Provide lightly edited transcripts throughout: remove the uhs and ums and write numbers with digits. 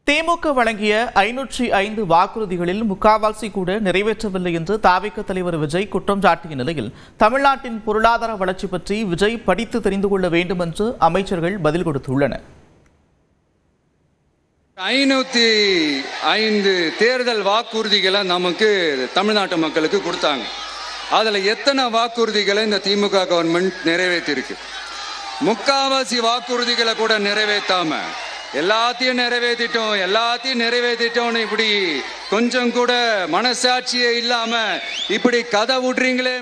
திமுக வழங்கிய 505 வாக்குறுதிகளில் முக்காவாசி கூட நிறைவேற்றவில்லை என்று தாவேக தலைவர் விஜய் குற்றம் சாட்டிய நிலையில் தமிழ்நாட்டின் பொருளாதார வளர்ச்சி பற்றி விஜய் படித்து தெரிந்து கொள்ள வேண்டும் என்று அமைச்சர்கள் பதில் கொடுத்துள்ளனர். 505 தேர்தல் வாக்குறுதிகளை நமக்கு தமிழ்நாட்டு மக்களுக்கு கொடுத்தாங்க. அதில் எத்தனை வாக்குறுதிகளை இந்த திமுக கவர்மெண்ட் நிறைவேற்றிருக்கு? முக்காவாசி வாக்குறுதிகளை கூட நிறைவேற்றாம எல்லாத்தையும் நிறைவேற்றிட்டோம்னு இப்படி கொஞ்சம் கூட மனசாட்சியே இல்லாம இப்படி கதை விடுறீங்களே.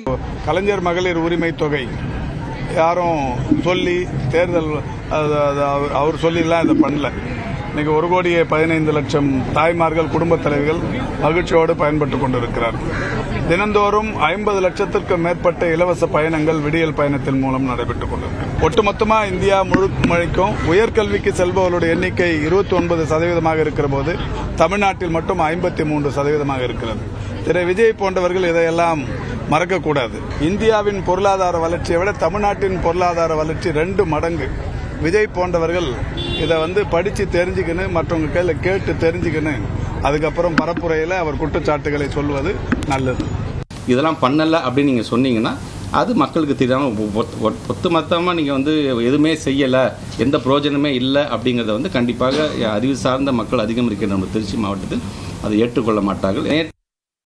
கலைஞர் மகளிர் உரிமை தொகை யாரும் சொல்லி தேர்தல் அவர் சொல்லிலாம் இதை பண்ணல. இன்னைக்கு 1,15,00,000 தாய்மார்கள் குடும்பத் தலைவர்கள் மகிழ்ச்சியோடு பயன்பட்டுக் கொண்டிருக்கிறார்கள். தினந்தோறும் 50 லட்சத்திற்கும் மேற்பட்ட இலவச பயணங்கள் விடியல் பயணத்தின் மூலம் நடைபெற்றுக் கொண்டிருக்கிறது. ஒட்டுமொத்தமா இந்தியா முழுமைக்கும் உயர்கல்விக்கு செல்பவர்களுடைய எண்ணிக்கை 29% இருக்கிற போது தமிழ்நாட்டில் மட்டும் 53% இருக்கிறது. திரு விஜய் போன்றவர்கள் இதையெல்லாம் மறக்கக்கூடாது. இந்தியாவின் பொருளாதார வளர்ச்சியை விட தமிழ்நாட்டின் பொருளாதார வளர்ச்சி 2 மடங்கு. விஜய் போன்றவர்கள் இதை படித்து தெரிஞ்சுக்கணும், மற்றவங்க கையில் கேட்டு தெரிஞ்சுக்கணும், அதுக்கப்புறம் பரப்புரையில் அவர் குற்றச்சாட்டுகளை சொல்வது நல்லது. இதெல்லாம் பண்ணலை அப்படின்னு நீங்கள் சொன்னீங்கன்னா அது மக்களுக்கு தெரியாமல் ஒட்டுமொத்தமாக நீங்கள் எதுவுமே செய்யலை, எந்த பிரயோஜனமே இல்லை அப்படிங்கிறத கண்டிப்பாக அறிவு சார்ந்த மக்கள் அதிகம் இருக்கிற நம்ம திருச்சி மாவட்டத்தில் அதை ஏற்றுக்கொள்ள மாட்டார்கள்.